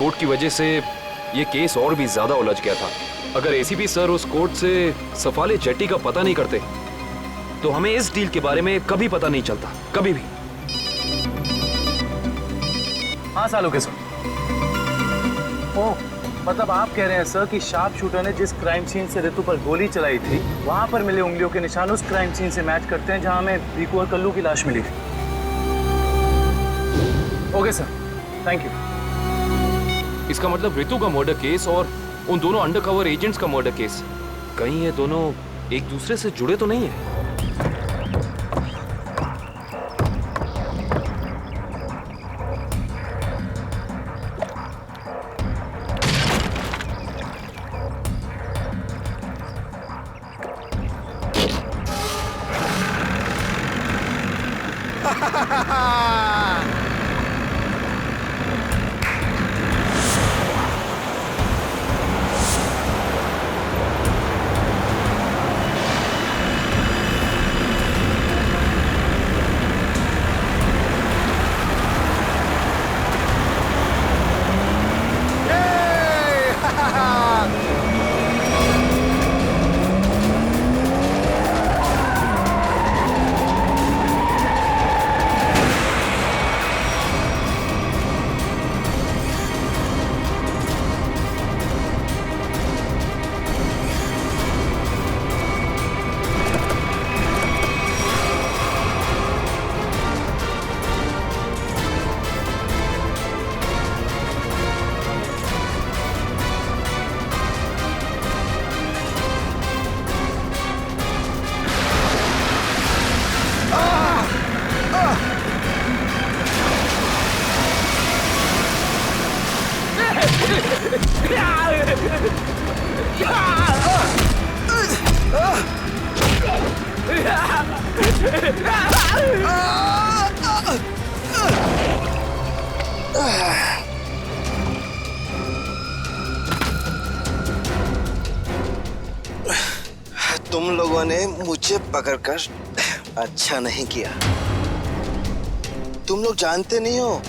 Court की वजह से ये केस और भी ज्यादा उलझ गया था। अगर एसीपी सर उस कोर्ट से सफाले जेट्टी का पता नहीं करते तो हमें इस डील के बारे में कभी पता नहीं चलता, कभी भी। हाँ सालों के सर। ओह, मतलब आप कह रहे हैं सर कि शार्प शूटर ने जिस क्राइम सीन से रितु पर गोली चलाई थी वहां पर मिले उंगलियों के निशान उस क्राइम सीन से मैच करते हैं जहां हमें रीकू और कल्लू की लाश मिली थी। Okay sir, thank you. इसका मतलब रितु का मर्डर केस और उन दोनों अंडरकवर एजेंट्स का मर्डर केस, कहीं ये दोनों एक दूसरे से जुड़े तो नहीं है? तुम लोगों ने मुझे पकड़कर अच्छा नहीं किया। तुम लोग जानते नहीं हो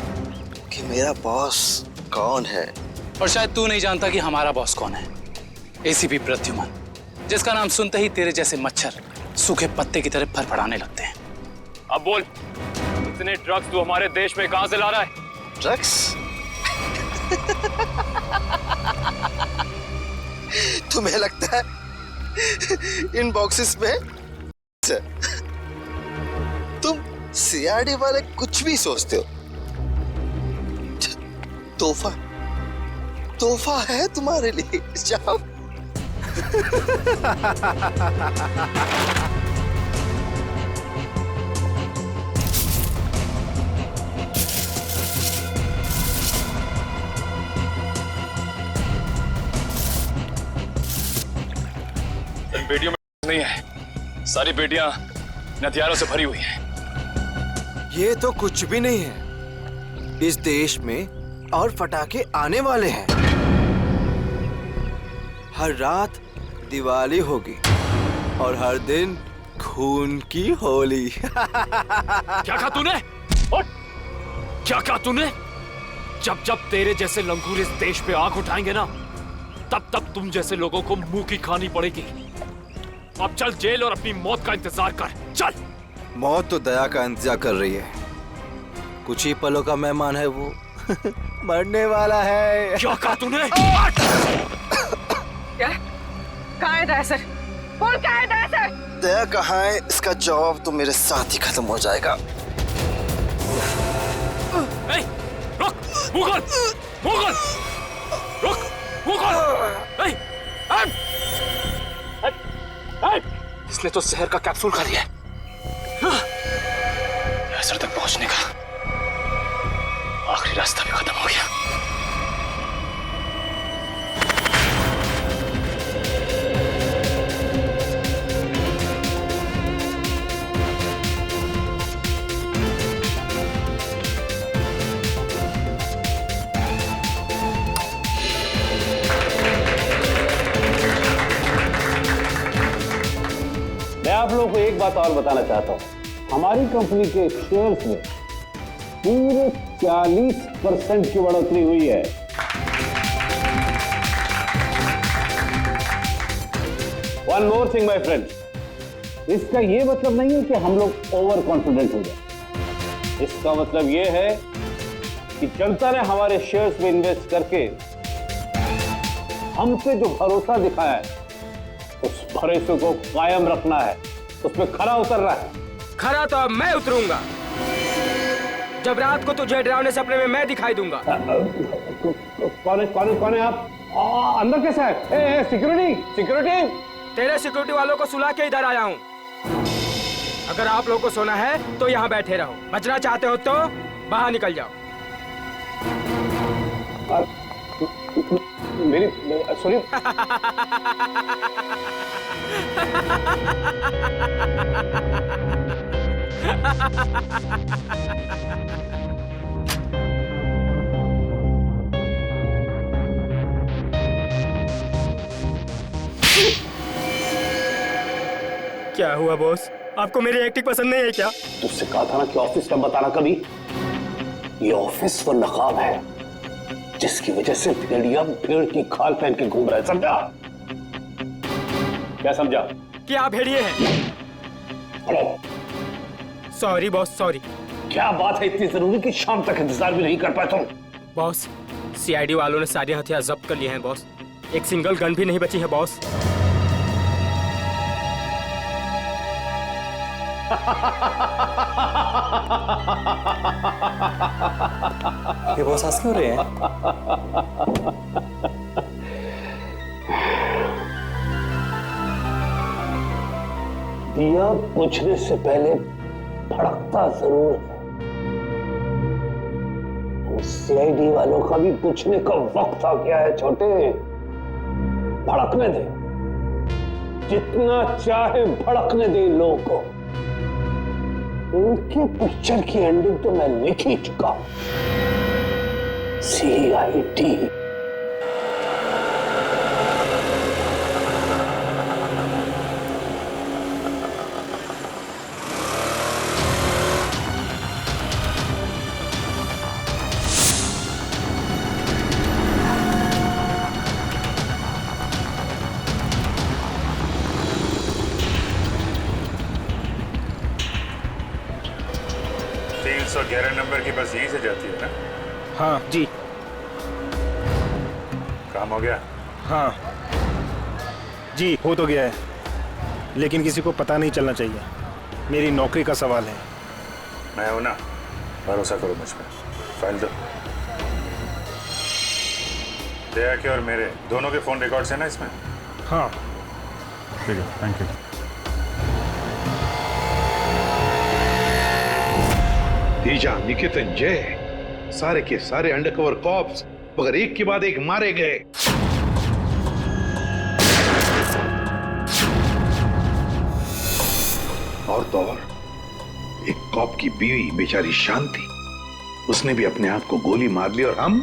कि मेरा बॉस कौन है। और शायद तू नहीं जानता कि हमारा बॉस कौन है। एसीपी प्रद्युमन, जिसका नाम सुनते ही तेरे जैसे मच्छर सूखे पत्ते की तरह फड़फड़ाने लगते हैं। अब बोल, इतने ड्रग्स तू हमारे देश में कहां से ला रहा है? ड्रग्स? तुम्हें लगता है इन बॉक्सेस में तुम सीआरडी वाले कुछ भी सोचते हो? तोहफा तोहफा है तुम्हारे लिए। जाओ। इन बेटियों में नहीं है, सारी बेटियां हथियारों से भरी हुई हैं। ये तो कुछ भी नहीं है। इस देश में और पटाखे आने वाले हैं। हर रात दिवाली होगी और हर दिन खून की होली। क्या कहा तूने? क्या कहा तूने? जब जब तेरे जैसे लंगूर इस देश पे आंख उठाएंगे ना, तब तब तुम जैसे लोगों को मुंह की खानी पड़ेगी। अब चल जेल और अपनी मौत का इंतजार कर, चल। मौत तो दया का इंतजार कर रही है। कुछ ही पलों का मेहमान है वो। मरने वाला है। क्या कहा तूने? क्या? कहाँ है दया सर? बोल, क्या है दया सर? दया कहाँ है, इसका जवाब तो मेरे साथ ही खत्म हो जाएगा। रुक, मुगल, मुगल, रुक, मुगल। इसने तो जहर का कैप्सूल खा लिया है। असर तक पहुंचने का आखिरी रास्ता भी खत्म हो गया। मैं आप लोगों को एक बात और बताना चाहता हूँ। हमारी कंपनी के शेयर्स में पूरे 40% की बढ़ोतरी हुई है। One more thing my friend, इसका ये मतलब नहीं है कि हम लोग ओवर कॉन्फिडेंट हो जाए। इसका मतलब ये है कि जनता ने हमारे शेयर्स में इन्वेस्ट करके हम पे जो भरोसा दिखाया है, उस भरोसे को कायम रखना है, उस पे खरा उतरना है। खरा तो अब मैं उतरूंगा जब रात को तुझे डरावने सपने में मैं दिखाई दूंगा। कौन है आप? अंदर कैसे है? Security security. तेरे सिक्योरिटी वालों को सुला के इधर आया हूँ। अगर आप लोगों को सोना है तो यहाँ बैठे रहो, बचना चाहते हो तो बाहर निकल जाओ। मेरी सॉरी। क्या हुआ बॉस, आपको मेरी एक्टिंग पसंद नहीं है क्या? तुझसे कहा था ना कि ऑफिस में बताना कभी। ये ऑफिस वो नकाब है जिसकी वजह से भेड़िया भेड़ की खाल पहन के घूम रहा है, समझा? क्या समझा? कि आप भेड़िए हैं। Sorry boss, sorry. क्या बात है इतनी जरूरी कि शाम तक इंतजार भी नहीं कर पाए तुम? बॉस, सीआईडी वालों ने सारे हथियार जब्त कर लिए हैं बॉस। एक सिंगल गन भी नहीं बची है बॉस। ये बॉस हंस क्यों रहे हैं? दिया बुझने से पहले भड़कता जरूर है। सीआईडी वालों का भी बुझने का वक्त आ गया है छोटे। भड़कने दे, जितना चाहे भड़कने दे इन लोगों को। उनके पिक्चर की एंडिंग तो मैं लिख ही चुका हूं। सीआईडी। नंबर की बस यहीं से जाती है ना? हाँ जी। काम हो गया? हाँ जी, हो तो गया है, लेकिन किसी को पता नहीं चलना चाहिए। मेरी नौकरी का सवाल है। मैं हूं ना, भरोसा करो मुझ पर। फाइल दो। दया के और मेरे दोनों के फोन रिकॉर्ड्स हैं ना इसमें? हाँ ठीक है, थैंक यू। तेजा, निकेतन, जय, सारे के सारे अंडरकवर कॉप्स मगर एक के बाद एक मारे गए। और तो और एक कॉप की बीवी बेचारी शांति, उसने भी अपने आप को गोली मार ली और हम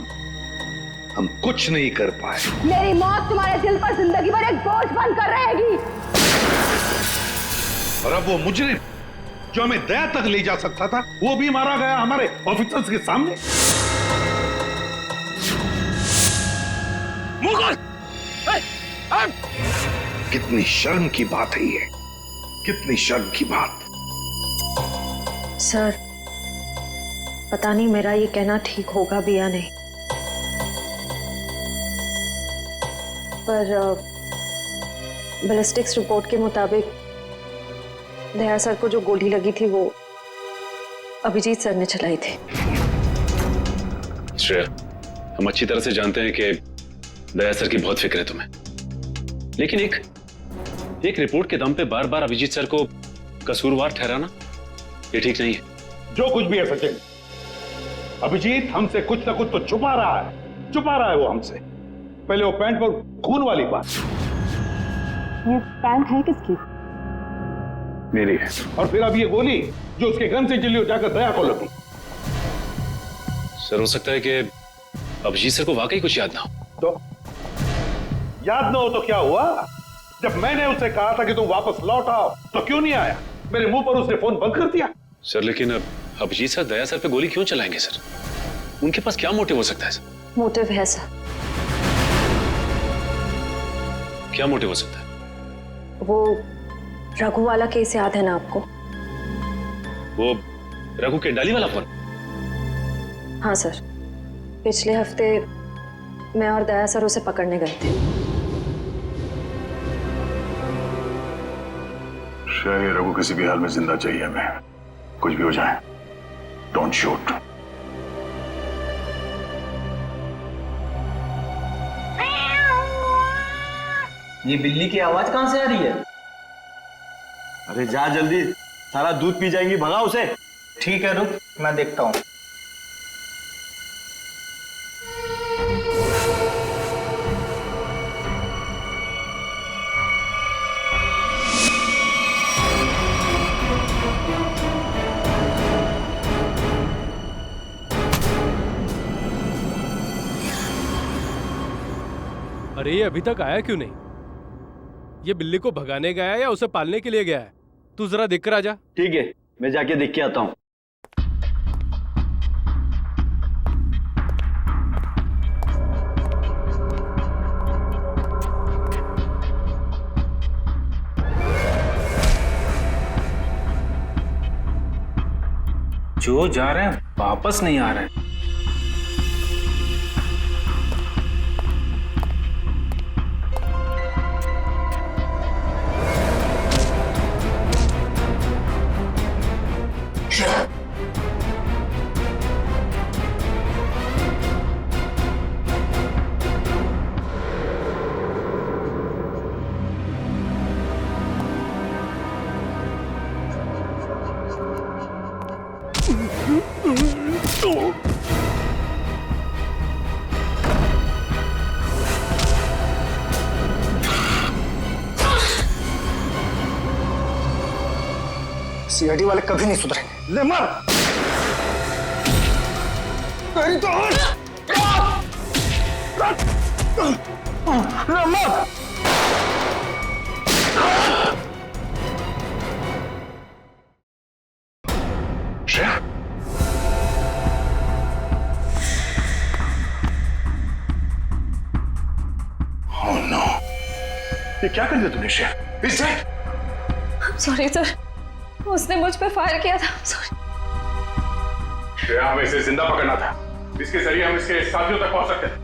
कुछ नहीं कर पाए। मेरी मौत तुम्हारे दिल पर जिंदगी भर एक बोझ बनकर रहेगी। और अब वो मुजरिम जो हमें दया तक ले जा सकता था, वो भी मारा गया हमारे ऑफिसर्स के सामने। मुगल! कितनी शर्म की बात है ये, कितनी शर्म की बात। सर, पता नहीं मेरा ये कहना ठीक होगा भी या नहीं, पर बैलिस्टिक्स रिपोर्ट के मुताबिक दया सर को जो गोली लगी थी वो अभिजीत सर ने चलाई थी। श्रेया, हम अच्छी तरह से जानते हैं कि दया सर की बहुत फिक्र है तुम्हें, लेकिन एक रिपोर्ट के दम पे बार बार अभिजीत सर को कसूरवार ठहराना ये ठीक नहीं है। जो कुछ भी है सचिन, अभिजीत हमसे कुछ ना कुछ तो छुपा रहा है वो हमसे। पहले वो पैंट पर खून वाली बात। ये पैंट है किसकी? मेरी है। और फिर अब ये गोली जो उसके गन से चली हो जाकर दया को लगी। सर, हो सकता है कि अभिजीत सर को वाकई कुछ याद ना हो। तो याद ना हो तो क्या हुआ? जब मैंने उससे कहा था कि तुम वापस लौट आओ तो क्यों नहीं आया? मेरे मुंह पर उसने फोन बंद कर दिया। सर, लेकिन अब अभिजीत सर दया सर पे गोली क्यों चलाएंगे सर? उनके पास क्या मोटिव हो सकता है सर? मोटिव है सर। क्या मोटिव हो सकता है? वो रघु वाला केस याद है ना आपको? वो रघु के डाली वाला फोन? हाँ सर, पिछले हफ्ते मैं और दया सर उसे पकड़ने गए थे। शायद रघु किसी भी हाल में जिंदा चाहिए हमें, कुछ भी हो जाए। Don't shoot. ये बिल्ली की आवाज कहां से आ रही है? अरे जा जल्दी, सारा दूध पी जाएंगी, भगा उसे। ठीक है रुक, मैं देखता हूँ। अरे ये अभी तक आया क्यों नहीं? ये बिल्ली को भगाने गया है या उसे पालने के लिए गया है? तू जरा देख कर आ जा। ठीक है, मैं जाके देख के आता हूँ। जो जा रहे हैं वापस नहीं आ रहे हैं। सीआईडी वाले कभी नहीं सुधरेंगे। ले मार। अरे तो ले मार। श्रेया, ओह नो, ये क्या कर दिया तुमने श्रेया? इस सॉरी सर, उसने मुझ पे फायर किया था। सॉरी। श्रेया, हमें इसे जिंदा पकड़ना था, इसके जरिए हम इसके साथियों तक पहुंच सकते थे।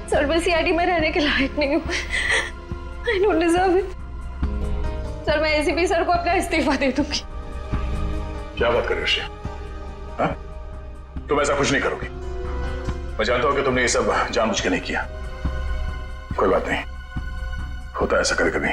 सर मैं सीआईडी में रहने के लायक नहीं हूँ। I don't deserve it. Sir मैं एसीपी सर को अपना इस्तीफा दे दूंगी। क्या बात कर रही हो श्रेया? हाँ? तुम ऐसा कुछ नहीं करोगी। मैं जानता हूं कि तुमने ये सब जानबूझ के नहीं किया। कोई बात नहीं, होता है ऐसा कभी कभी।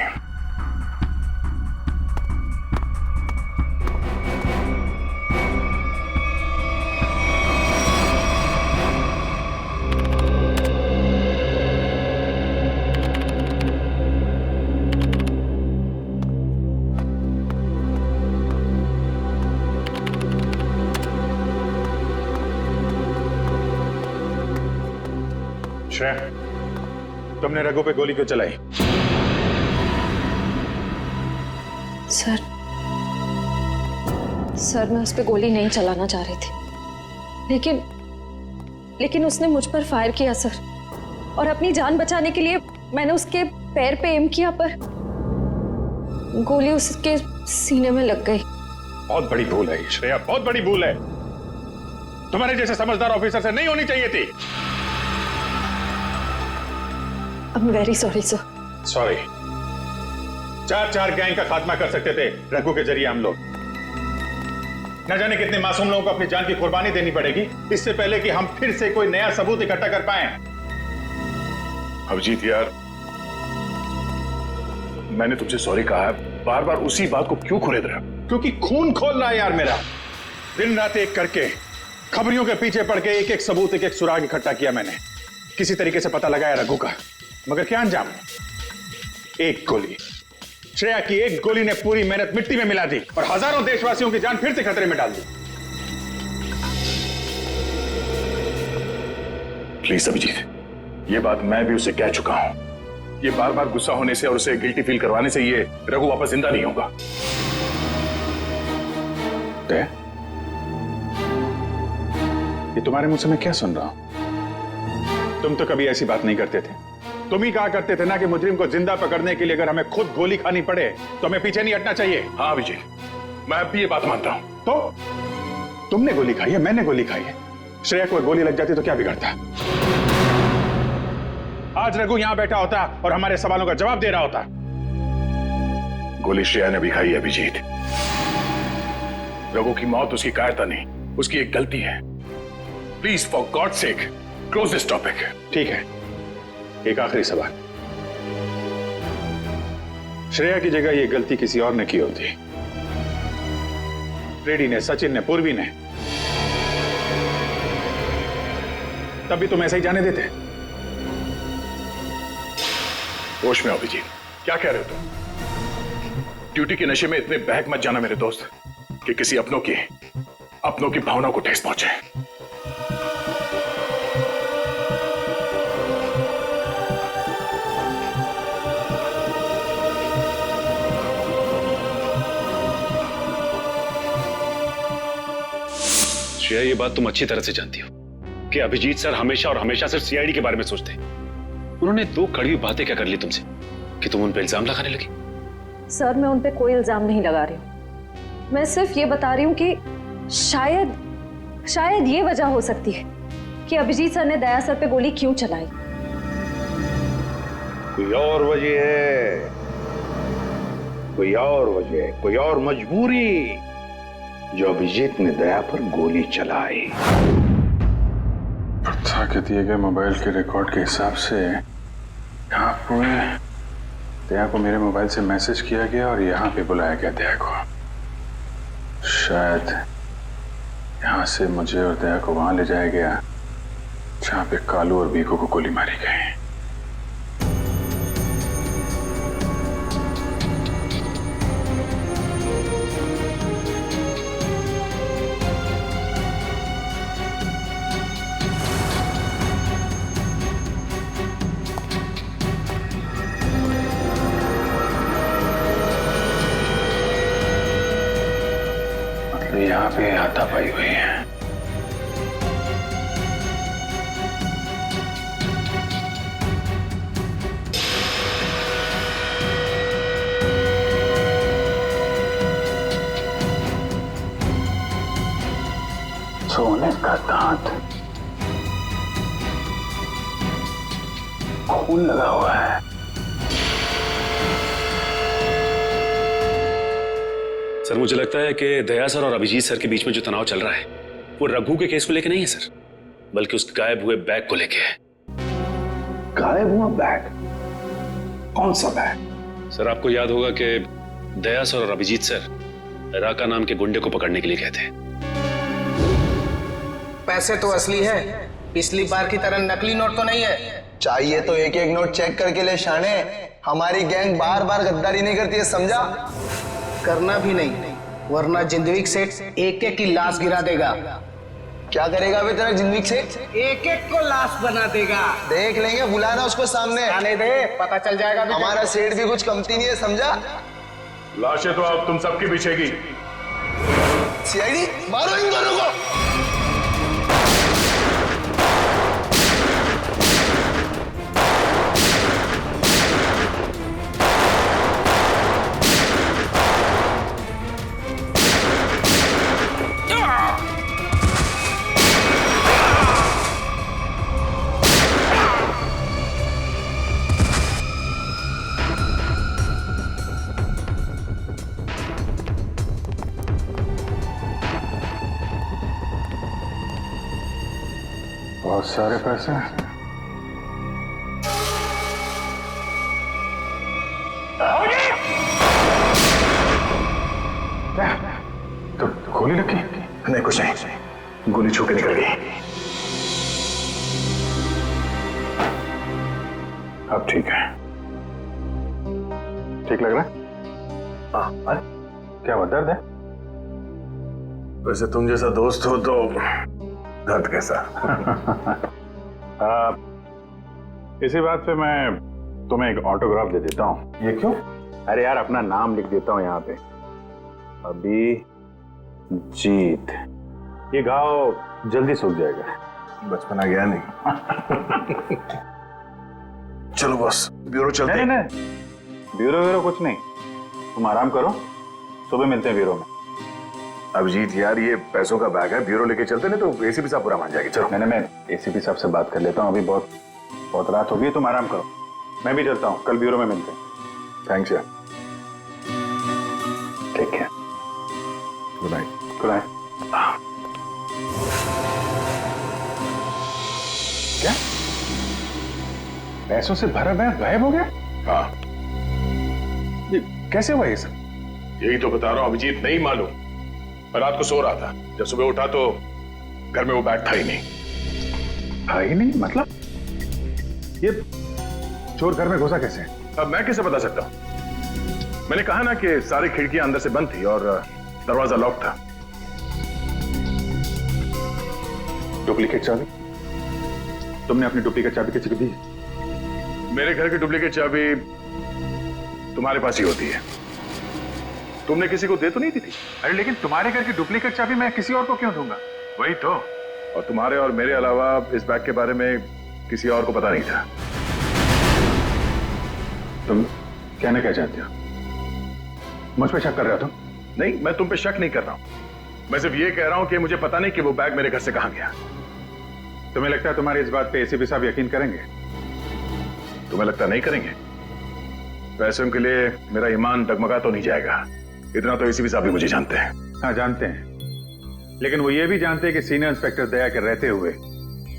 श्रेया, तुमने रघु पे गोली क्यों चलाई? सर मैं उस पर गोली नहीं चलाना चाह रही थी, लेकिन उसने मुझ पर फायर किया सर, और अपनी जान बचाने के लिए मैंने उसके पैर पे एम किया, पर गोली उसके सीने में लग गई। बहुत बड़ी भूल है श्रेया, बहुत बड़ी भूल है। तुम्हारे जैसे समझदार ऑफिसर से नहीं होनी चाहिए थी। I'm very sorry sir। Sorry. 4 gang का खात्मा कर सकते थे रघु के जरिए हम लोग। न जाने कितने मासूम लोगों को अपनी जान की कुर्बानी देनी पड़ेगी इससे पहले कि हम फिर से कोई नया सबूत इकट्ठा कर पाए। अभिजीत यार, मैंने तुमसे सॉरी कहा है, बार बार उसी बात को क्यों खुरेद रहे हो? क्योंकि खून खोल रहा है यार मेरा। दिन रात एक करके खबरियों के पीछे पड़ के एक सबूत, एक सुराग इकट्ठा किया मैंने। किसी तरीके से पता लगाया रघु का, मगर क्या अंजाम? एक गोली, श्रेया की एक गोली ने पूरी मेहनत मिट्टी में मिला दी और हजारों देशवासियों की जान फिर से खतरे में डाल दी। प्लीज अभिजीत, ये बात मैं भी उसे कह चुका हूं। ये बार बार गुस्सा होने से और उसे गिल्टी फील करवाने से ये रघु वापस जिंदा नहीं होगा। ये तुम्हारे मुंह से मैं क्या सुन रहा हूं? तुम तो कभी ऐसी बात नहीं करते थे। तुम ही कहा करते थे ना कि मुजरिम को जिंदा पकड़ने के लिए अगर हमें खुद गोली खानी पड़े तो हमें पीछे नहीं हटना चाहिए। हाँ अभिजीत, मैं अब भी ये बात मानता हूं। तो तुमने गोली खाई है, मैंने गोली खाई है। श्रेया को गोली लग जाती तो क्या बिगड़ता? आज रघु यहां बैठा होता और हमारे सवालों का जवाब दे रहा होता। गोली श्रेया ने भी खाई है अभिजीत। रघु की मौत उसकी कायरता नहीं, उसकी एक गलती है। Please for God sake close this topic. ठीक है, एक आखिरी सवाल। श्रेया की जगह ये गलती किसी और ने की होती, रेड्डी ने, सचिन ने, पूर्वी ने, तब भी तुम ऐसा ही जाने देते? होश में हो अभिजीत, क्या कह रहे हो तुम? ड्यूटी के नशे में इतने बहक मत जाना मेरे दोस्त कि किसी अपनों की भावनाओं को ठेस पहुंचे। श्रेया, ये बात तुम अच्छी तरह से जानती हो कि अभिजीत सर हमेशा और हमेशा सिर्फ सीआईडी के बारे में सोचते हैं। उन्होंने 2 कड़वी बातें क्या कर ली तुमसे कि तुम उन पे इल्जाम लगाने लगी? सर, मैं उन पे कोई इल्जाम नहीं लगा रही हूँ। मैं सिर्फ ये बता रही हूँ कि शायद ये वजह हो सकती है कि अभिजीत सर ने दया सर पे गोली क्यों चलाई। कोई और वजह है, कोई और वजह, कोई और मजबूरी जो अभिजीत ने दया पर गोली चलाई। प्रथा के दिए गए मोबाइल के रिकॉर्ड के हिसाब से यहाँ पर दया को मेरे मोबाइल से मैसेज किया गया और यहाँ पे बुलाया गया दया को। शायद यहाँ से मुझे और दया को वहां ले जाया गया जहाँ पे कालू और बीकू को गोली मारी गई। यहाँ पे हाथापाई हुई है। सोने का दांत, खून लगा हुआ है। सर, मुझे लगता है कि दया सर और अभिजीत सर के बीच में जो तनाव चल रहा है वो रघु के केस को लेके नहीं है सर, बल्कि उस गायब हुए बैग को लेके है। गायब हुआ बैग? कौन सा बैग? सर, आपको याद होगा कि दया सर और अभिजीत सर राका नाम के गुंडे को पकड़ने के लिए गए थे। पैसे तो असली है, पिछली बार की तरह नकली नोट तो नहीं है। चाहिए तो एक एक नोट चेक करके ले शाने। हमारी गैंग बार बार गद्दारी नहीं करती है, समझा? करना भी नहीं, वरना जिंदगी सेठ एक एक की लाश गिरा देगा। क्या करेगा अभी तेरा जिंदगी सेठ? एक एक को लाश बना देगा। देख लेंगे, बुलाना उसको सामने। आने दे, पता चल जाएगा। हमारा सेठ भी कुछ कमती नहीं है, समझा? लाशें तो अब तुम सबकी बिछेगी। सीआईडी, मारो इन दोनों को। बहुत सारे पैसे। तो गोली लगी? नहीं, कुछ नहीं, गोली छू के निकल गई। अब ठीक है, ठीक लग रहा है? हाँ। अरे क्या हुआ, दर्द है? वैसे तुम जैसा दोस्त हो तो दर्द कैसा? इसी बात पे मैं तुम्हें एक ऑटोग्राफ दे देता हूँ। ये क्यों? अरे यार, अपना नाम लिख देता हूँ यहाँ पे, अभिजीत। ये घाव जल्दी सूख जाएगा, बचपना गया नहीं। चलो बॉस, ब्यूरो चलते हैं। नहीं, ब्यूरो कुछ नहीं, तुम आराम करो, सुबह मिलते हैं ब्यूरो में। अभिजीत यार, ये पैसों का बैग है, ब्यूरो लेके चलते नहीं तो एसीपी साहब बुरा मान जाएगी। चलो। मैं एसीपी साहब से बात कर लेता हूँ, अभी बहुत रात हो गई, तुम आराम करो, मैं भी चलता हूँ, कल ब्यूरो में मिलते हैं। थैंक्स यार। Take care. Good night. Good night. क्या पैसों से भरा बैग गायब हो गया? हाँ। ये कैसे हुआ ये सब? यही तो बता रहा हूँ अभिजीत, नहीं मालूम। मैं रात को सो रहा था, जब सुबह उठा तो घर में वो बैग था ही नहीं। था ही नहीं मतलब? ये चोर घर में घुसा कैसे? अब मैं कैसे बता सकता हूँ? मैंने कहा ना कि सारी खिड़कियां अंदर से बंद थी और दरवाजा लॉक था। डुप्लीकेट चाबी? तुमने अपनी डुप्लीकेट चाबी किसी को दी? मेरे घर की डुप्लीकेट चाबी तुम्हारे पास ही होती है, तुमने किसी को दे तो नहीं दी थी? अरे लेकिन तुम्हारे घर की डुप्लीकेट चाबी मैं किसी और को क्यों दूंगा? वही तो, और तुम्हारे और मेरे अलावा इस बैग के बारे में किसी और को पता नहीं था। तुम कहना क्या चाहते हो? मुझ पे शक कर रहे हो तुम? नहीं, मैं तुम पे शक नहीं कर रहा हूं, मैं सिर्फ ये कह रहा हूं कि मुझे पता नहीं कि वो बैग मेरे घर से कहां गया। तुम्हें लगता है तुम्हारी इस बात पे एसीपी साहब यकीन करेंगे? तुम्हें लगता नहीं करेंगे? पैसों के लिए मेरा ईमान डगमगा तो नहीं जाएगा, इतना तो एसीपी साहब भी मुझे जानते हैं। हाँ जानते हैं, लेकिन वो ये भी जानते हैं कि सीनियर इंस्पेक्टर दया के रहते हुए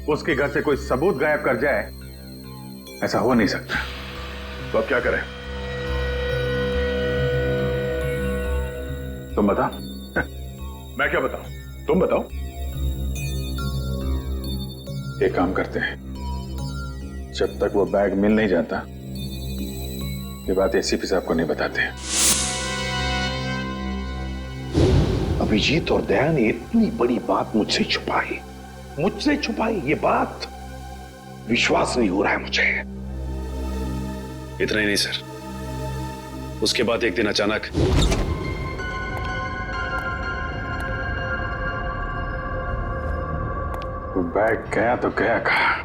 उसके घर से कोई सबूत गायब कर जाए, ऐसा हो नहीं सकता। तो अब क्या करें? तुम बताओ। मैं क्या बताऊं, तुम बताओ। एक काम करते हैं, जब तक वो बैग मिल नहीं जाता ये बात एसीपी साहब को नहीं बताते। अभिजीत और दया ने इतनी बड़ी बात मुझसे छुपाई, ये बात विश्वास नहीं हो रहा है मुझे। इतना ही नहीं सर, उसके बाद एक दिन अचानक वो बैग गया तो गया कहाँ?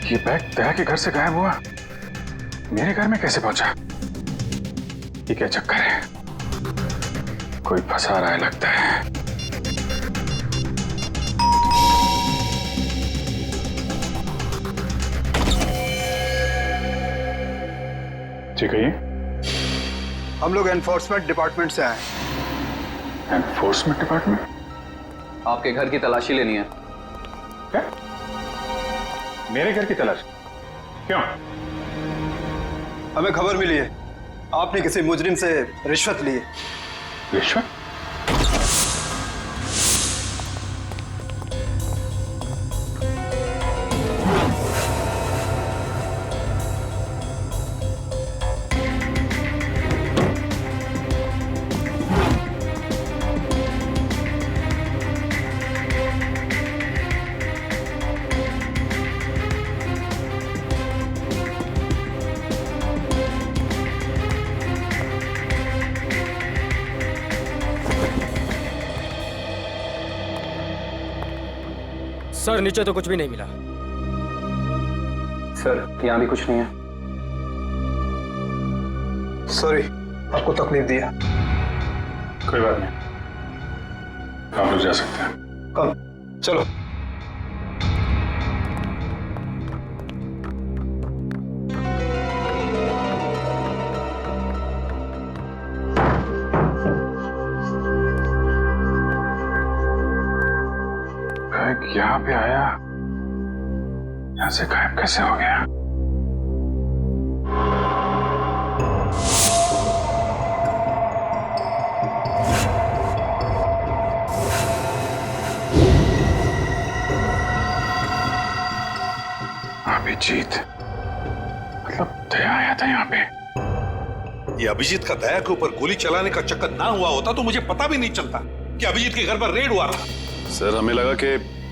ये बैग दया के घर से गायब हुआ, मेरे घर में कैसे पहुंचा? ये क्या चक्कर है? कोई फंसा रहा है लगता है। ठीक है, ये हम लोग एनफोर्समेंट डिपार्टमेंट से आए। Enforcement department? आपके घर की तलाशी लेनी है। क्या? मेरे घर की तलाश? क्यों? हमें खबर मिली है आपने किसी मुजरिम से रिश्वत ली है। रिश्वत? सर नीचे तो कुछ भी नहीं मिला। सर यहाँ भी कुछ नहीं है। सॉरी, आपको तकलीफ दिया। कोई बात नहीं, आप लोग जा सकते हैं। चलो। यहाँ पे आया, यहाँ से गायब कैसे हो गया? अभिजीत, मतलब दया आया था यहाँ पे। ये अभिजीत का दया के ऊपर गोली चलाने का चक्कर ना हुआ होता तो मुझे पता भी नहीं चलता। कि अभिजीत के घर पर रेड हुआ था। सर हमें लगा कि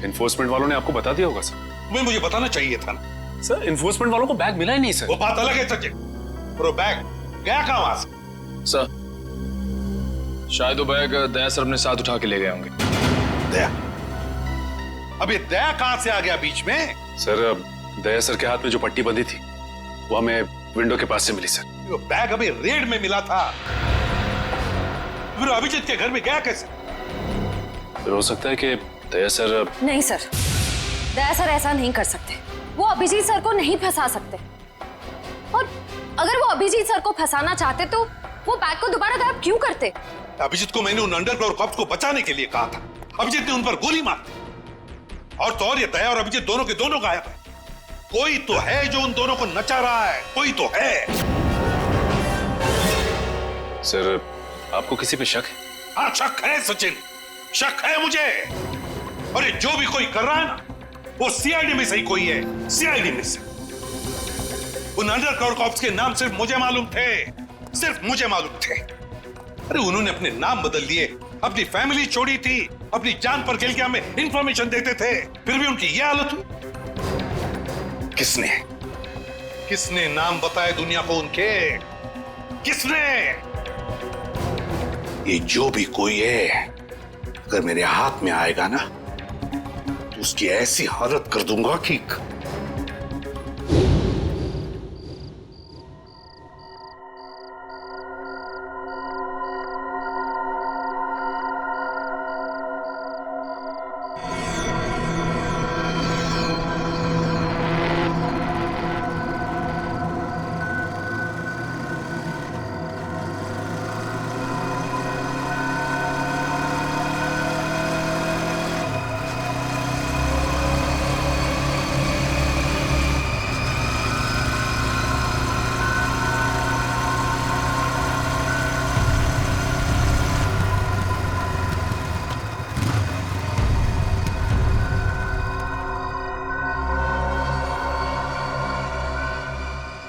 एनफोर्समेंट वालों ने आपको बता दिया होगा सर। तुम्हें मुझे बताना चाहिए था ना। सर एनफोर्समेंट वालों को बैग मिला ही नहीं सर। वो बात अलग है सचिन, और वो बैग गया कहां वहां से? सर शायद वो बैग दया सर अपने साथ उठा के ले गए होंगे। दया? अब ये दया कहां से आ गया बीच में? सर दया सर के हाथ में जो पट्टी बंधी थी वो हमें विंडो के पास से मिली सर। वो बैग अभी रेड में मिला था, फिर अभिजीत के घर में गया कैसे? फिर हो सकता है कि दया सर। नहीं सर, दया सर ऐसा नहीं कर सकते। वो अभिजीत सर को नहीं फंसा सकते, और अगर वो अभिजीत सर को फंसाना चाहते तो वो बैग को दोबारा गायब क्यों करते? अभिजीत को मैंने उन अंडरग्राउंड कॉप्स को बचाने के लिए कहा था, अभिजीत ने उन पर गोली मार दी। और तो और ये दया और अभिजीत दोनों के दोनों गायब है। कोई तो है जो उन दोनों को नचा रहा है, कोई तो है। सर आपको किसी पे शक है? हाँ शक है सचिन, शक है मुझे। और ये जो भी कोई कर रहा है ना, वो सीआईडी में से ही कोई है, सीआईडी में से। उन अंडरग्राउंड कॉप्स के नाम सिर्फ मुझे मालूम थे, सिर्फ मुझे मालूम थे। अरे उन्होंने अपने नाम बदल दिए, अपनी फैमिली छोड़ी थी, अपनी जान पर खेल के हमें इंफॉर्मेशन देते थे, फिर भी उनकी यह हालत हुई। किसने किसने नाम बताए दुनिया को उनके? किसने? ये जो भी कोई है, अगर मेरे हाथ में आएगा ना तो उसकी ऐसी हालत कर दूंगा कि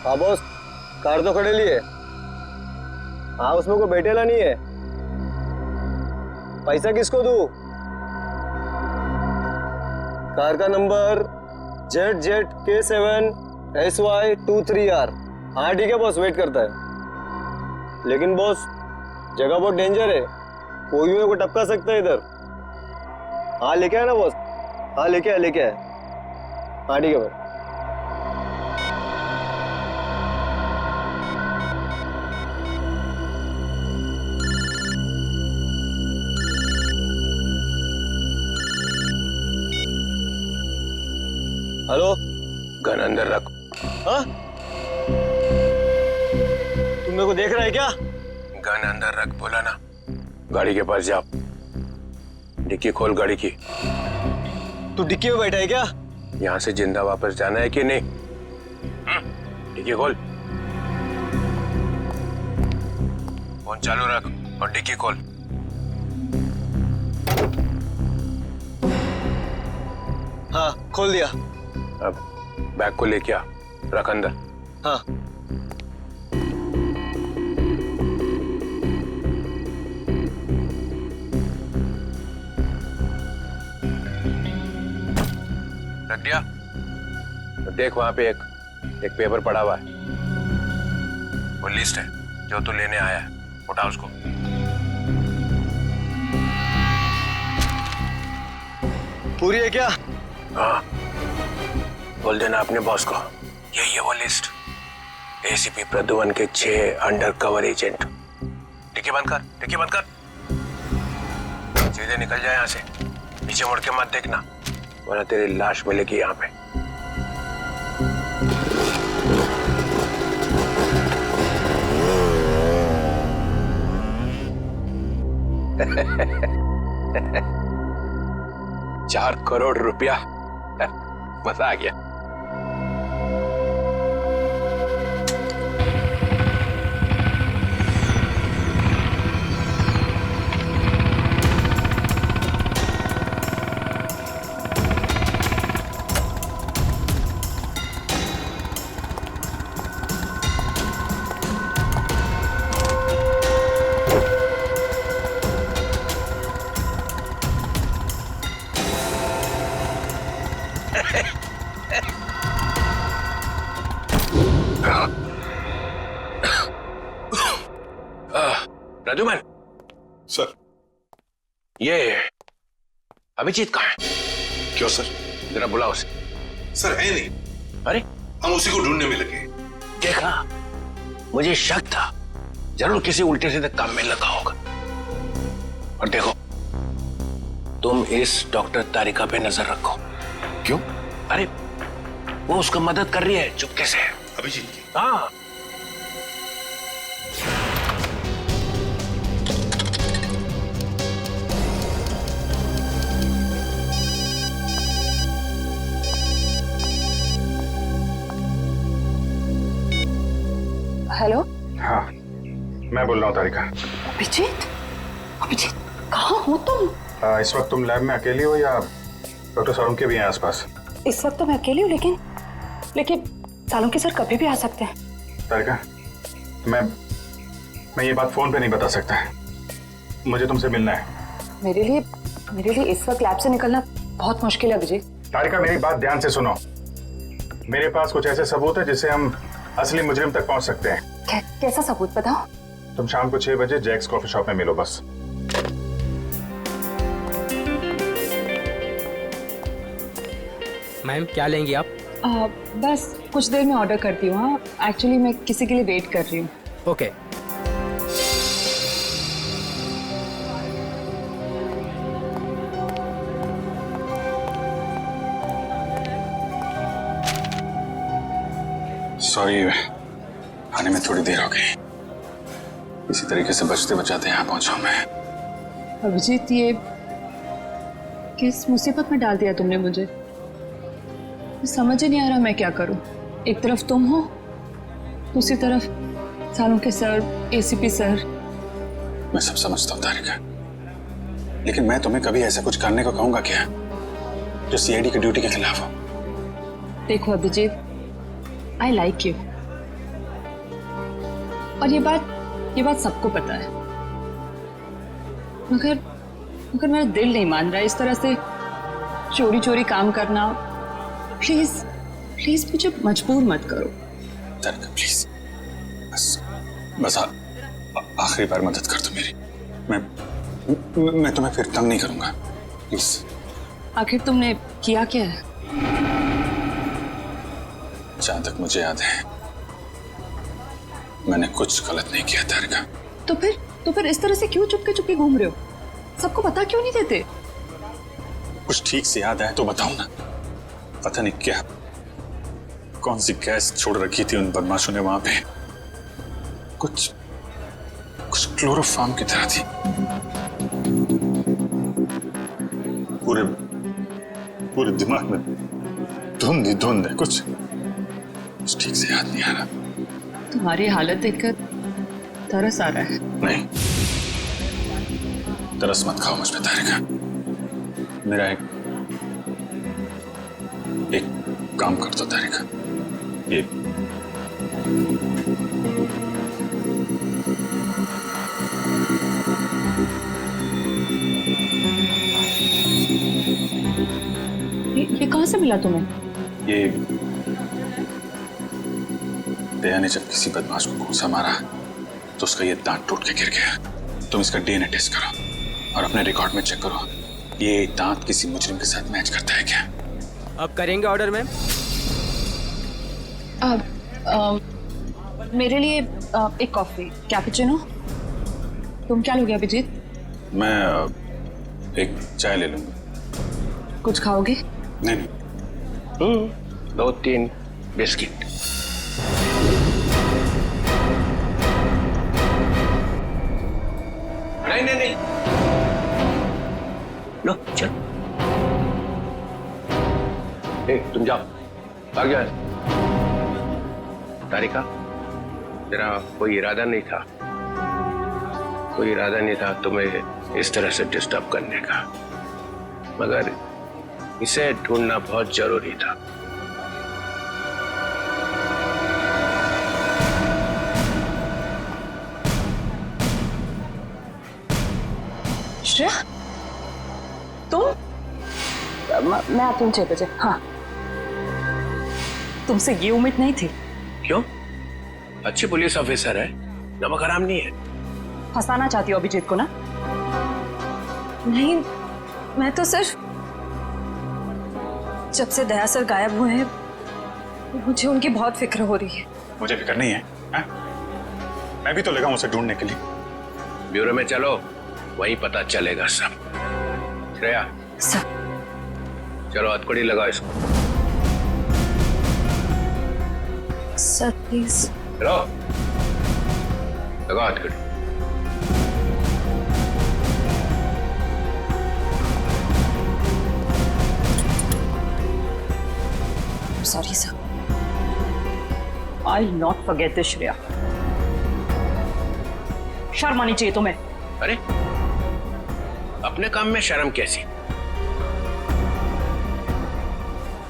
हाँ बॉस, कार तो खड़े लिए। हाँ उसमें कोई बैठेला नहीं है। पैसा किसको दूं? कार का नंबर ZZK7SY23R। हाँ ठीक है बॉस, वेट करता है। लेकिन बॉस जगह बहुत डेंजर है, कोई भी मेरे को टपका सकता है इधर। हाँ लेके आया ना बॉस? हाँ लेके आया। हाँ ठीक है भाई। हेलो, गन अंदर रख। हाँ? तुम मेरे को देख रहा है क्या? गन अंदर रख बोला ना। गाड़ी के पास जा, डिक्की खोल गाड़ी की। तू डिक्की में बैठा है क्या? यहाँ से जिंदा वापस जाना है कि नहीं? डिक्की खोल। फोन चालू रख और डिक्की खोल। हाँ खोल दिया। अब बैग को लेके आ, रख अंदर। हाँ। रख दिया? तो देख वहां पे एक पेपर पड़ा हुआ है, वो लिस्ट है जो तू लेने आया है। उठा उसको। पूरी है क्या? हाँ, बोल देना अपने बॉस को, यही है वो लिस्ट। एसीपी प्रद्युमन के 6 अंडरकवर एजेंट। डिक्की बंद कर, डिक्की बंद कर। सीधे निकल जाए यहाँ से, पीछे मुड़ के मत देखना, वरना तेरी लाश मिलेगी यहाँ पे। ₹4 करोड़ मजा आ गया। प्रद्युमन सर, ये अभिजीत कहाँ है? क्यों सर? जरा बुलाओ उसे। सर है नहीं। अरे हम उसी को ढूंढने में लगे। देखा, मुझे शक था जरूर किसी उल्टे सीधे काम में लगा होगा। और देखो, तुम इस डॉक्टर तारिका पे नजर रखो। क्यों? अरे वो उसको मदद कर रही है चुपके से। अभिजीत की? हाँ। हेलो। हाँ, मैं बोल रहा हूँ तारिका। अभिजीत, अभिजीत कहाँ हो तुम? इस वक्त तुम लैब में अकेली हो या डॉक्टर सालुंके भी हैं आसपास? इस वक्त तो मैं अकेली हूँ, लेकिन सालुंके सर कभी भी आ सकते हैं। तारिका, मैं ये बात फोन पे नहीं बता सकता। मुझे तुमसे मिलना है। मेरे लिए इस वक्त लैब से निकलना बहुत मुश्किल है अभिजीत। तारिका, मेरी बात ध्यान से सुनो। मेरे पास कुछ ऐसे सबूत है जिससे हम असली मुजरिम तक पहुंच सकते हैं। कैसा सबूत बताओ? तुम शाम को 6 बजे जैक्स कॉफी शॉप में मिलो बस। मैम क्या लेंगी आप? बस कुछ देर में ऑर्डर करती हूँ। हाँ, एक्चुअली मैं किसी के लिए वेट कर रही हूँ। ओके। सॉरी, आने में थोड़ी देर हो गई। इसी तरीके से बचते बचाते यहाँ पहुंचा मैं। अभिजीत, ये किस मुसीबत में डाल दिया तुमने मुझे? समझ ही नहीं आ रहा मैं क्या करूं। एक तरफ तुम हो, दूसरी तरफ सालुंके सर, एसीपी सर। मैं सब समझता हूँ तारिका, लेकिन मैं तुम्हें कभी ऐसा कुछ करने को कहूंगा क्या जो सीआईडी की ड्यूटी के खिलाफ हो? देखो अभिजीत, आई लाइक यू, और ये बात सबको पता है, मगर मेरा दिल नहीं मान रहा इस तरह से चोरी चोरी काम करना। प्लीज मुझे मजबूर मत करो। तारिका प्लीज, बस आखिरी बार मदद कर दो मेरी। मैं तुम्हें फिर तंग नहीं करूंगा, प्लीज। आखिर तुमने किया क्या है? जहां तक मुझे याद है मैंने कुछ गलत नहीं किया तारिका। तो फिर इस तरह से क्यों चुपके घूम रहे हो? सबको बता क्यों नहीं देते? कुछ ठीक से याद आए तो बताओ ना। पता नहीं क्या, कौन सी गैस छोड़ रखी थी उन बदमाशों ने वहां पे। कुछ क्लोरोफॉर्म की तरह थी। पूरे दिमाग में धुंध है। कुछ ठीक से याद नहीं आ रहा। तुम्हारी हालत देखकर तरस आ रहा है। नहीं, तरस मत खाओ मुझ पे तारिका। मेरा एक काम कर दो तारिका। ये कहां से मिला तुम्हें? ये दया ने जब किसी बदमाश को घूंसा मारा तो उसका ये दांत टूट के गिर गया। तुम इसका डीएनए टेस्ट करो और अपने रिकॉर्ड में चेक करो, ये दांत किसी मुजरिम के साथ मैच करता है क्या? अब करेंगे ऑर्डर मैम? मेरे लिए एक कॉफी कैपुचिनो। तुम क्या लोगे अभिजीत? मैं एक चाय ले लूंगा। कुछ खाओगे? नहीं। 2-3 बिस्किट। नहीं। लो चल। तुम जाओ, भाग जाओ। तारिका, तेरा कोई इरादा नहीं था तुम्हें इस तरह से डिस्टर्ब करने का, मगर इसे ढूंढना बहुत जरूरी था। श्रेया, तुम? मैं आती हूँ 6 बजे। हाँ, तुमसे ये उम्मीद नहीं थी। क्यों? अच्छी पुलिस ऑफिसर है, नमक हराम नहीं है। फंसाना चाहती हो अभिजीत को ना? नहीं, मैं तो सिर्फ जब से दया सर गायब हुए हैं मुझे उनकी बहुत फिक्र हो रही है। मुझे फिक्र नहीं है, है? मैं भी तो लगा हूं उसे ढूंढने के लिए। ब्यूरो में चलो, वहीं पता चलेगा सब। श्रेया सर, चलो हथकड़ी लगाओ इसको। Sir please. चलो लगाओ हथकड़ी। Sorry sir. I will not forget this Shreya. शर्म आनी चाहिए तुम्हें। अरे अपने काम में शर्म कैसी?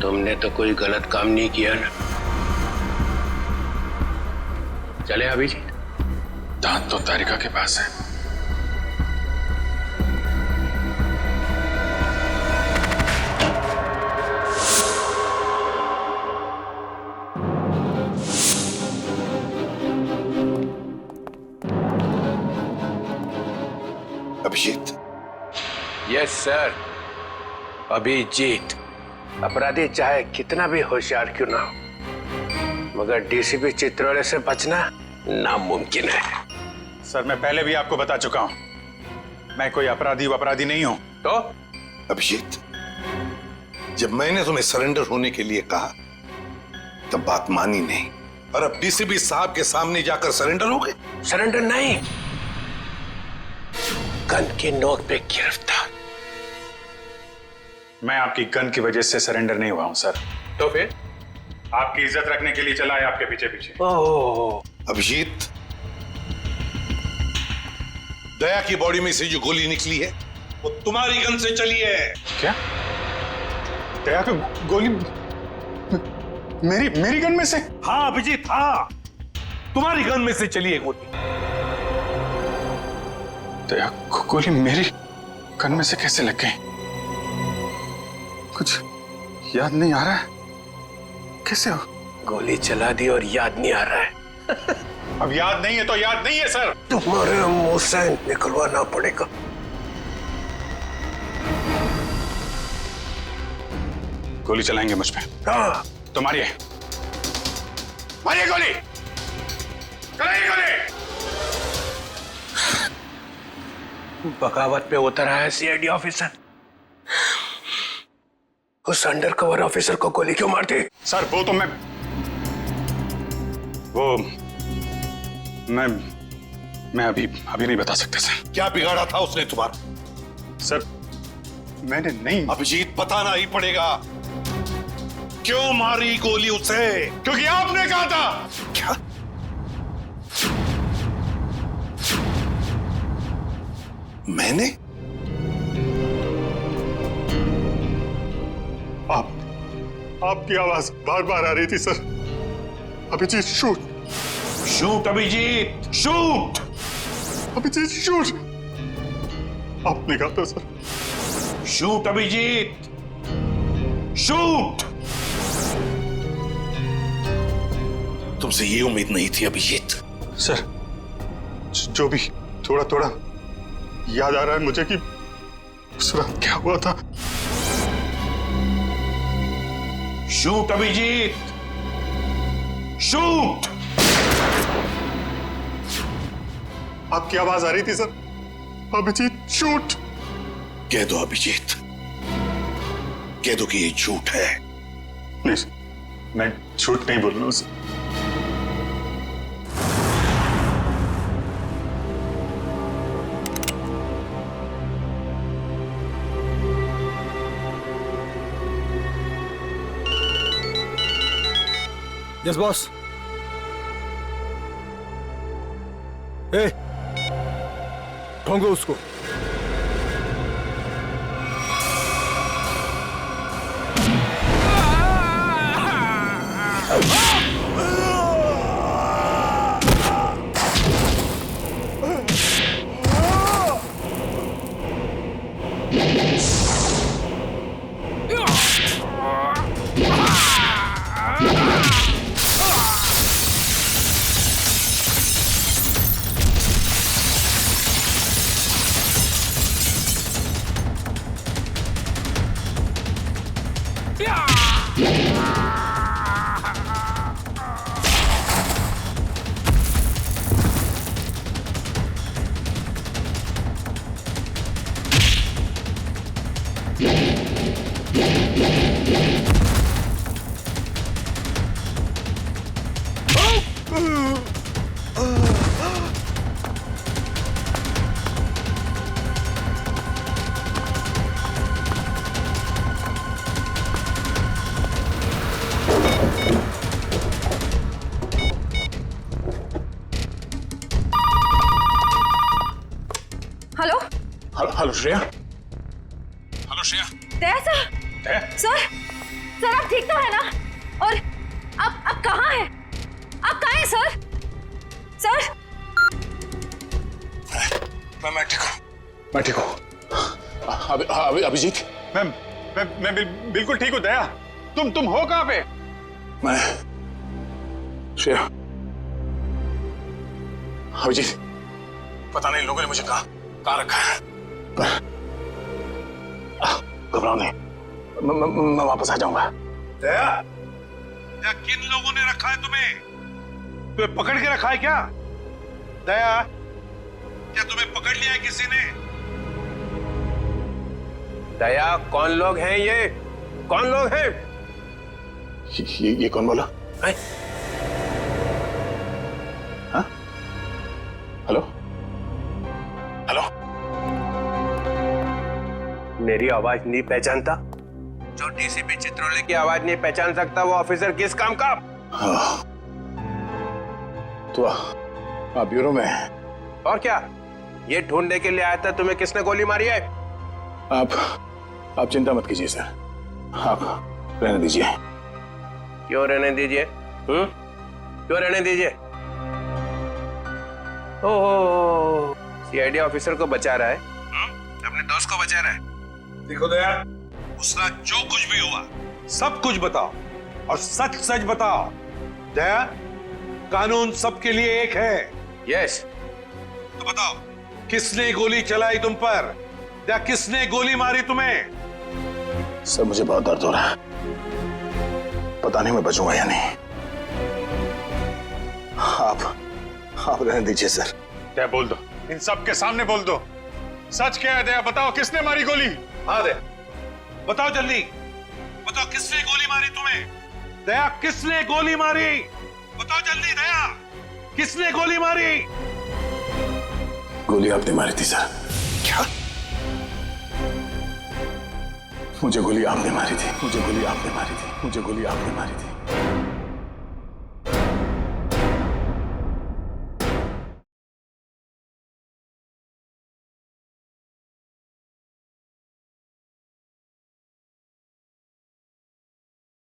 तुमने तो कोई गलत काम नहीं किया ना। चले अभिजीत। दांत तो तारिका के पास है। अभिजीत। Yes sir, Abhijeet. अपराधी चाहे कितना भी होशियार क्यों ना हो, मगर डीसीपी चित्रोले से बचना नामुमकिन है। सर मैं पहले भी आपको बता चुका हूं, मैं कोई अपराधी नहीं हूं। तो अभिजीत, जब मैंने तुम्हें सरेंडर होने के लिए कहा तब बात मानी नहीं, और अब डीसीपी साहब के सामने जाकर सरेंडर हो गए। सरेंडर नहीं, गन की नोक पे गिरफ्तार। मैं आपकी गन की वजह से सरेंडर नहीं हुआ हूं सर। तो फिर? आपकी इज्जत रखने के लिए चला है आपके पीछे पीछे। ओह अभिजीत, दया की बॉडी में से जो गोली निकली है वो तुम्हारी गन से चली है। क्या? दया की गोली मेरी गन में से? हाँ अभिजीत, हाँ, तुम्हारी गन में से चली है गोली। दया को गोली मेरी गन में से कैसे लग गई? कुछ याद नहीं आ रहा है। कैसे हो? गोली चला दी और याद नहीं आ रहा है। अब याद नहीं है तो याद नहीं है सर। तुम्हारे मुंह से निकलवाना पड़ेगा। गोली चलाएंगे मुझ पे? हाँ। तो मारिए, मारिए गोली, चलाइए गोली। बगावत पे उतर आया सीआईडी ऑफिसर। उस अंडरकवर ऑफिसर को गोली क्यों मारती? सर वो तो मैं अभी नहीं बता सकते सर। क्या बिगाड़ा था उसने तुम्हारा? सर मैंने नहीं। अभिजीत, बताना ही पड़ेगा। क्यों मारी गोली उसे? क्योंकि आपने कहा था। क्या? मैंने? आपकी आवाज बार बार आ रही थी sir. Abhijeet shoot, shoot Abhijeet, shoot Abhijeet shoot. आपने कहा था सर। Shoot Abhijeet, shoot. तुमसे ये उम्मीद नहीं थी अभिजीत। सर जो भी थोड़ा थोड़ा याद आ रहा है मुझे कि उस रात क्या हुआ था। Shoot Abhijeet, shoot. आपकी आवाज आ रही थी सर। अभिजीत शूट। कह दो अभिजीत, कह दो कि ये झूठ है। नहीं सर, मैं झूठ नहीं बोल रहा हूं सर। Yes boss. ए, ढूंढो उसको। Hello hello Shreya. Hello Shreya. Daya sir. Daya? Sir आप ठीक तो है ना? और आप कहाँ हैं? आप कहाँ हैं सर? सर मैं ठीक हूँ। अभिजीत। मैं बिल्कुल ठीक हूँ। दया, तुम हो कहाँ पे? मैं श्रेया। अभिजीत, पता नहीं लोगों ने मुझे कहाँ रखा है, पर घबराओ नहीं, मैं वापस आ जाऊंगा। दया, किन लोगों ने रखा है तुम्हें? तुम्हें पकड़ के रखा है क्या? दया, क्या तुम्हें पकड़ लिया है किसी ने? दया, कौन लोग हैं ये? कौन लोग हैं? ये कौन बोला? हाँ? हेलो? हेलो? मेरी आवाज नहीं पहचानता? जो डीसीपी चित्रोले की आवाज नहीं पहचान सकता, वो ऑफिसर किस काम का? हाँ। तो आप ब्यूरो में हैं? और क्या? ये ढूंढने के लिए आया था तुम्हें किसने गोली मारी है? आप चिंता मत कीजिए सर, आप रहने दीजिए। क्यों रहने दीजिए? क्यों रहने दीजिए? ओह, सीआईडी ऑफिसर को बचा रहा है, अपने दोस्त को बचा रहा है। देखो दया, उसका जो कुछ भी हुआ सब कुछ बताओ और सच सच बताओ। दया, कानून सबके लिए एक है। यस। तो बताओ, किसने गोली चलाई तुम पर? या किसने गोली मारी तुम्हें? सर मुझे बहुत दर्द हो रहा है, पता नहीं मैं बचूंगा या नहीं। आप रहने दीजिए सर। दया बोल दो, इन सब के सामने बोल दो, सच क्या है? दया बताओ, किसने मारी गोली? हाँ दया, बताओ जल्दी, बताओ किसने गोली मारी तुम्हें? दया, किसने गोली मारी? बताओ जल्दी दया, किसने गोली मारी? गोली आपने मारी थी सर। क्या? मुझे गोली आपने मारी थी, मुझे गोली आपने मारी थी, मुझे गोली आपने मारी थी।